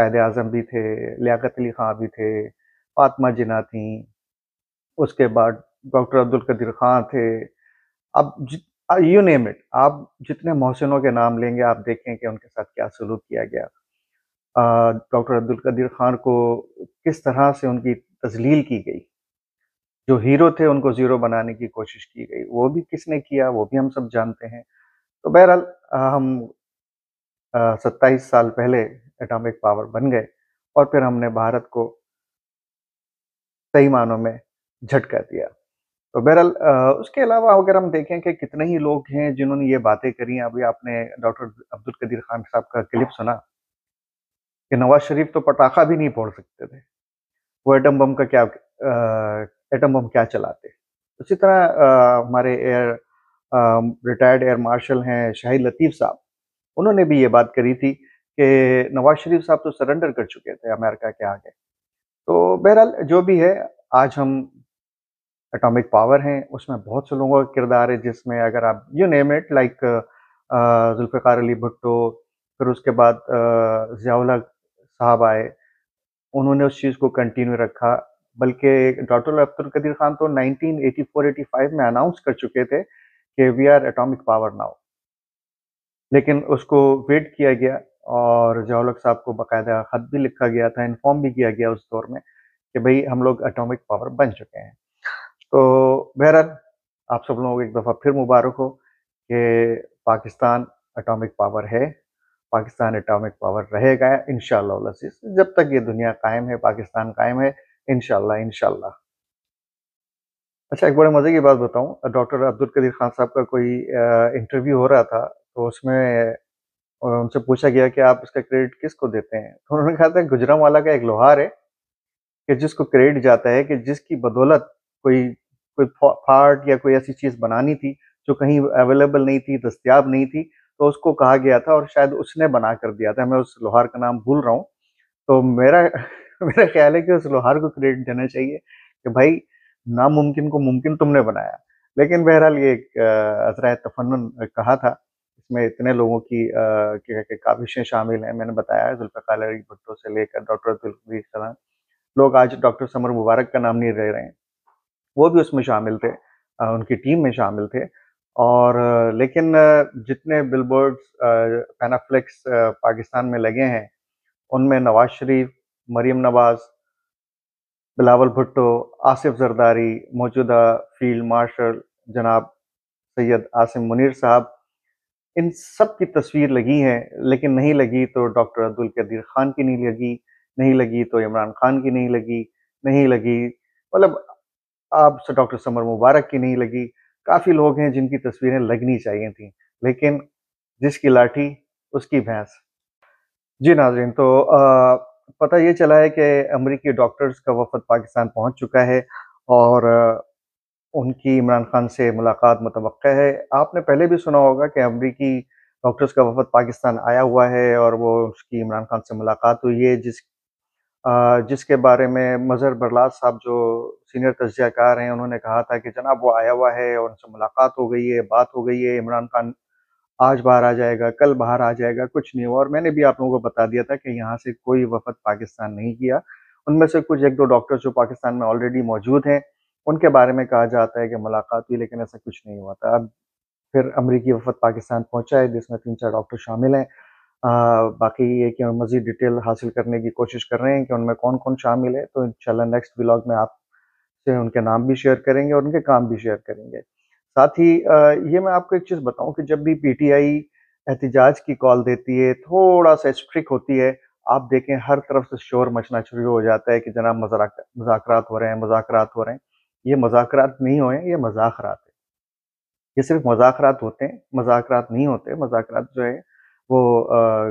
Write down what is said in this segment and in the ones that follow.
قائد اعظم بھی تھے، لیاقت علی خان بھی تھے، فاطمہ جناح تھیں، اس کے بعد ڈاکٹر عبدالقدیر خان تھے. اب یو نیم اٹ، آپ جتنے محسنوں کے نام لیں گے آپ دیکھیں کہ ان کے ساتھ کیا سلوک کیا گیا. ڈاکٹر عبدالقدیر خان کو کس طرح سے ان کی تذلیل کی گئی، جو ہیرو تھے ان کو زیرو بنانے کی کوشش کی گئی. وہ بھی کس نے کیا وہ بھی ہم سب جانتے ہیں. تو بہرحال ہم 27 سال پہلے ایٹامک پاور بن گئے اور پھر ہم نے بھارت کو صحیح معنوں میں جھٹکا دیا. تو بہرحال اس کے علاوہ اگر ہم دیکھیں کہ کتنے ہی لوگ ہیں جنہوں نے یہ باتیں کری ہیں. ابھی آپ نے ڈاکٹر عبدالقدیر خان صاحب کا کلپ سنا کہ نواز شریف تو پٹاخہ بھی نہیں پھوڑ سکتے تھے، وہ ایٹم بم کیا چلاتے. اسی طرح ہمارے ریٹائرڈ ایئر مارشل ہیں شاہد لطیف صاحب، انہوں نے بھی یہ بات کری تھی کہ نواز شریف صاحب تو سرنڈر کر چکے تھے امریکہ کے آگے. تو بہرحال جو بھی ہے، آج ہم ایٹامک پاور ہیں، اس میں بہت سے لوگوں کا کردار ہے، جس میں اگر آپ you name it like Zulfikar Ali Bhutto, پھر اس کے بعد ضیاء الحق صاحب آئے، انہوں نے اس چیز کو کنٹینیو رکھا. بلکہ ڈاکٹر عبدالقدیر خان تو 1984-85 میں اناؤنس کر چکے تھے کہ we are atomic power now, لیکن اس کو ویٹ کیا گیا اور ضیاء الحق صاحب کو باقاعدہ خط بھی لکھا گیا تھا، انفارم بھی کیا گیا اس دور میں کہ بھئی ہم لوگ ایٹامک پاور بن چکے ہیں. تو بہرحال آپ سب لوگوں کو ایک دفعہ پھر مبارک ہو کہ پاکستان ایٹامک پاور ہے، پاکستان ایٹامک پاور رہے گا انشاءاللہ العزیز. جب تک یہ دنیا قائم ہے، پاکستان قائم ہے، انشاءاللہ. اچھا، ایک بڑے مزے کی بات بتاؤں. ڈاکٹر عبدالقدیر خان صاحب کا کوئی انٹرویو ہو رہا تھا، تو اس میں ان سے پوچھا گیا کہ آپ اس کا کریڈٹ کس کو دیتے ہیں. تو انہوں نے کہا تھا گجرانوالہ کا ایک لوہار ہے کہ جس کو کریڈٹ جاتا ہے کہ جس کی بدولت کوئی پارٹ یا کوئی ایسی چیز بنانی تھی جو کہیں اویلیبل نہیں تھی، دستیاب نہیں تھی، تو اس کو کہا گیا تھا اور شاید اس نے بنا کر دیا تھا. میں اس لوہار کا نام بھول رہا ہوں. تو میرا خیال ہے کہ اس لوہار کو کریڈٹ دینا چاہیے کہ بھائی ناممکن کو ممکن تم نے بنایا. لیکن بہرحال یہ ایک عذرائے تفنن کہا تھا. اس میں اتنے لوگوں کی کاوشیں شامل ہیں. میں نے بتایا ذوالفقار علی بھٹو سے لے کر ڈاکٹر عبدالقدیر خان، لوگ آج ڈاکٹر سمر مبارک کا نام نہیں لے رہے ہیں، وہ بھی اس میں شامل تھے، ان کی ٹیم میں شامل تھے. اور لیکن جتنے بل بورڈز پینافلیکس پاکستان میں لگے ہیں، ان میں نواز شریف، مریم نواز، بلاول بھٹو، آصف زرداری، موجودہ فیلڈ مارشل جناب سید عاصم منیر صاحب، ان سب کی تصویر لگی ہے. لیکن نہیں لگی تو ڈاکٹر عبدالقدیر خان کی نہیں لگی، نہیں لگی تو عمران خان کی نہیں لگی، نہیں لگی مطلب آپ سے ڈاکٹر سمر مبارک کی نہیں لگی. کافی لوگ ہیں جن کی تصویریں لگنی چاہیے تھیں، لیکن جس کی لاٹھی اس کی بھینس. جی ناظرین، تو پتہ یہ چلا ہے کہ امریکی ڈاکٹرز کا وفد پاکستان پہنچ چکا ہے اور ان کی عمران خان سے ملاقات متوقع ہے. آپ نے پہلے بھی سنا ہوگا کہ امریکی ڈاکٹرز کا وفد پاکستان آیا ہوا ہے اور وہ اس کی عمران خان سے ملاقات ہوئی ہے، جس کے بارے میں مظہر برلاس صاحب جو سینئر تجزیہ کار ہیں انہوں نے کہا تھا کہ جناب وہ آیا ہوا ہے اور ان سے ملاقات ہو گئی ہے، بات ہو گئی ہے، عمران خان آج باہر آ جائے گا، کل باہر آ جائے گا، کچھ نہیں ہوا. اور میں نے بھی آپ لوگوں کو بتا دیا تھا کہ یہاں سے کوئی وفد پاکستان نہیں کیا. ان میں سے کچھ ایک دو ڈاکٹر جو پاکستان میں آلریڈی موجود ہیں ان کے بارے میں کہا جاتا ہے کہ ملاقات ہوئی، لیکن ایسا کچھ نہیں ہوا تھا. اب پھر امریکی وفد پاکستان پہنچا ہے جس میں 3-4 ڈاکٹر شامل ہیں. باقی یہ کہ مزید ڈیٹیل حاصل کرنے کی کوشش کر رہے ہیں کہ ان میں کون کون شامل ہے. تو انشاءاللہ نیکسٹ ولاگ میں آپ سے ان کے نام بھی شیئر کریں گے اور ان کے کام بھی شیئر کریں گے. ساتھ ہی یہ میں آپ کو ایک چیز بتاؤں کہ جب بھی پی ٹی آئی احتجاج کی کال دیتی ہے، تھوڑا سا اسٹرک ہوتی ہے، آپ دیکھیں ہر طرف سے شور مچنا شروع ہو جاتا ہے کہ جناب مذاکرات ہو رہے ہیں. یہ مذاکرات نہیں ہوئے، یہ مذاکرات ہیں. یہ صرف مذاکرات ہوتے ہیں، مذاکرات نہیں ہوتے. مذاکرات جو ہے وہ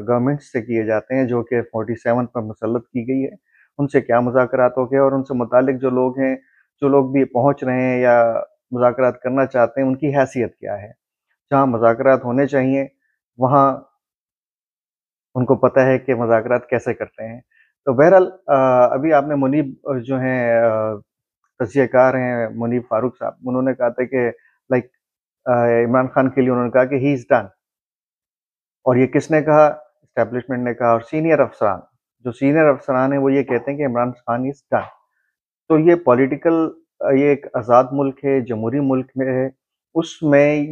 گورنمنٹ سے کیے جاتے ہیں جو کہ 47 پر مسلط کی گئی ہے. ان سے کیا مذاکرات ہو گئے اور ان سے متعلق جو لوگ ہیں، جو لوگ بھی پہنچ رہے ہیں یا مذاکرات کرنا چاہتے ہیں، ان کی حیثیت کیا ہے. جہاں مذاکرات ہونے چاہیے وہاں ان کو پتہ ہے کہ مذاکرات کیسے کرتے ہیں. تو بہرحال ابھی آپ نے منیب جو ہیں تجزیہ کار ہیں منیب فاروق صاحب، انہوں نے کہا تھا کہ لائک عمران خان کے لیے انہوں نے کہا کہ ہی از ڈن. اور یہ کس نے کہا؟ اسٹیبلشمنٹ نے کہا اور سینئر افسران جو سینئر افسران ہیں وہ یہ کہتے ہیں کہ عمران خان از ڈن. تو یہ پولیٹیکل، یہ ایک آزاد ملک ہے، جمہوری ملک میں ہے، اس میں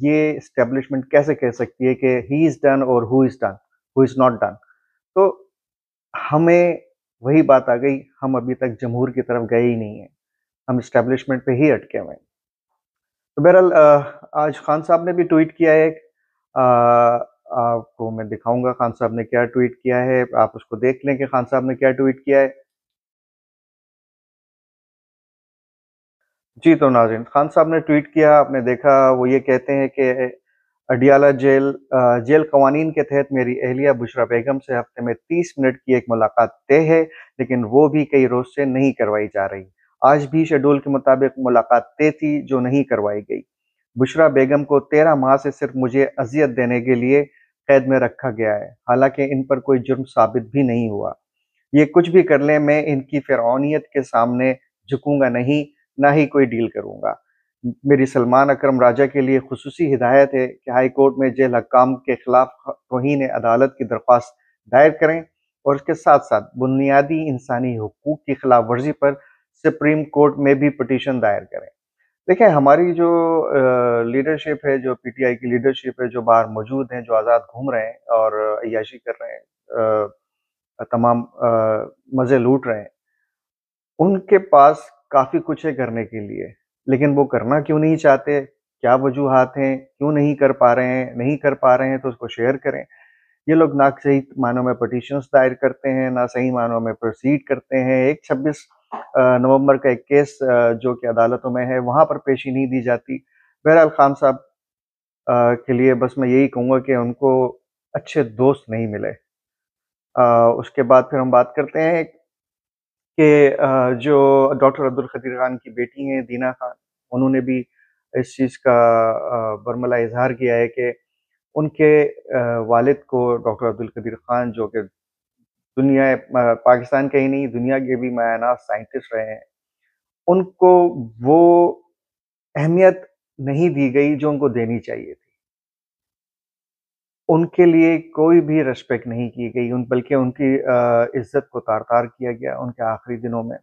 یہ اسٹیبلشمنٹ کیسے کہہ سکتی ہے کہ ہی از ڈن اور who is done, who is not done. تو ہمیں وہی بات آ گئی، ہم ابھی تک جمہور کی طرف گئے ہی نہیں ہیں، ہم اسٹیبلشمنٹ پہ ہی اٹکے ہوئے ہیں. تو بہرحال آج خان صاحب نے بھی ٹویٹ کیا ہے، آپ کو میں دکھاؤں گا خان صاحب نے کیا ٹویٹ کیا ہے، آپ اس کو دیکھ لیں کہ خان صاحب نے کیا ٹویٹ کیا ہے. جی تو ناظرین، خان صاحب نے ٹویٹ کیا، آپ نے دیکھا، وہ یہ کہتے ہیں کہ اڈیالہ جیل قوانین کے تحت میری اہلیہ بشرا بیگم سے ہفتے میں 30 منٹ کی ایک ملاقات طے ہے، لیکن وہ بھی کئی روز سے نہیں کروائی جا رہی. آج بھی شیڈول کے مطابق ملاقات طے تھی جو نہیں کروائی گئی. بشرا بیگم کو 13 ماہ سے صرف مجھے اذیت دینے کے لیے قید میں رکھا گیا ہے، حالانکہ ان پر کوئی جرم ثابت بھی نہیں ہوا. یہ کچھ بھی کر لیں، میں ان کی فرعونیت کے سامنے جھکوں گا نہیں، نہ ہی کوئی ڈیل کروں گا. میری سلمان اکرم راجہ کے لیے خصوصی ہدایت ہے کہ ہائی کورٹ میں جیل حکام کے خلاف توہین عدالت کی درخواست دائر کریں، اور اس کے ساتھ ساتھ بنیادی انسانی حقوق کی خلاف ورزی پر سپریم کورٹ میں بھی پٹیشن دائر کریں. دیکھیں، ہماری جو لیڈرشپ ہے، جو پی ٹی آئی کی لیڈرشپ ہے، جو باہر موجود ہیں، جو آزاد گھوم رہے ہیں اور عیاشی کر رہے ہیں، تمام مزے لوٹ رہے ہیں، ان کے پاس کافی کچھ ہے کرنے کے لیے، لیکن وہ کرنا کیوں نہیں چاہتے؟ کیا وجوہات ہیں؟ کیوں نہیں کر پا رہے ہیں؟ نہیں کر پا رہے ہیں تو اس کو شیئر کریں. یہ لوگ نہ صحیح معنوں میں پٹیشنز دائر کرتے ہیں، نہ صحیح معنوں میں پروسیڈ کرتے ہیں. ایک 26 نومبر کا ایک کیس جو کہ عدالتوں میں ہے، وہاں پر پیشی نہیں دی جاتی. بہرحال خان صاحب کے لیے بس میں یہی کہوں گا کہ ان کو اچھے دوست نہیں ملے. اس کے بعد پھر ہم بات کرتے ہیں کہ جو ڈاکٹر عبدالقدیر خان کی بیٹی ہیں دینا خان، انہوں نے بھی اس چیز کا برملا اظہار کیا ہے کہ ان کے والد کو ڈاکٹر عبدالقدیر خان، جو کہ پاکستان کے ہی نہیں دنیا کے بھی مایہ ناز سائنٹسٹ رہے ہیں، ان کو وہ اہمیت نہیں دی گئی جو ان کو دینی چاہیے تھی. ان کے لیے کوئی بھی ریسپیکٹ نہیں کی گئی، بلکہ ان کی عزت کو تار تار کیا گیا. ان کے آخری دنوں میں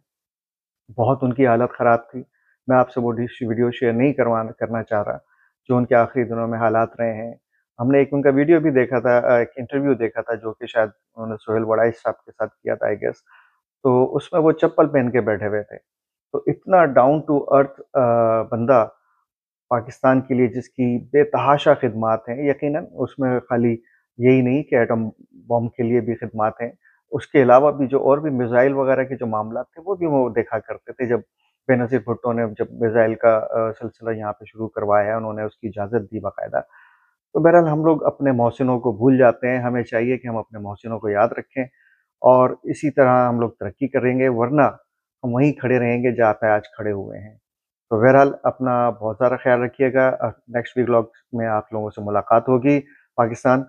بہت ان کی حالت خراب تھی. میں آپ سے وہ ویڈیو شیئر نہیں کرنا چاہ رہا جو ان کے آخری دنوں میں حالات رہے ہیں. ہم نے ایک ان کا ویڈیو بھی دیکھا تھا، ایک انٹرویو دیکھا تھا جو کہ شاید انہوں نے سہیل وڑائچ صاحب کے ساتھ کیا تھا آئی گیس. تو اس میں وہ چپل پہن کے بیٹھے ہوئے تھے. تو اتنا ڈاؤن ٹو ارتھ بندہ پاکستان کے لیے، جس کی بے تحاشا خدمات ہیں، یقیناً اس میں خالی یہی نہیں کہ ایٹم بم کے لیے بھی خدمات ہیں، اس کے علاوہ بھی جو اور بھی میزائل وغیرہ کے جو معاملات تھے وہ بھی وہ دیکھا کرتے تھے. جب بے نظیر بھٹو نے جب میزائل کا سلسلہ یہاں پہ شروع کروایا، انہوں نے اس کی اجازت دی باقاعدہ. تو بہرحال ہم لوگ اپنے محسنوں کو بھول جاتے ہیں. ہمیں چاہیے کہ ہم اپنے محسنوں کو یاد رکھیں، اور اسی طرح ہم لوگ ترقی کریں گے، ورنہ ہم وہیں کھڑے رہیں گے جہاں پہ آج کھڑے ہوئے ہیں. تو بہرحال اپنا بہت سارا خیال رکھیے گا. نیکسٹ ویک لاگ میں آپ لوگوں سے ملاقات ہوگی. پاکستان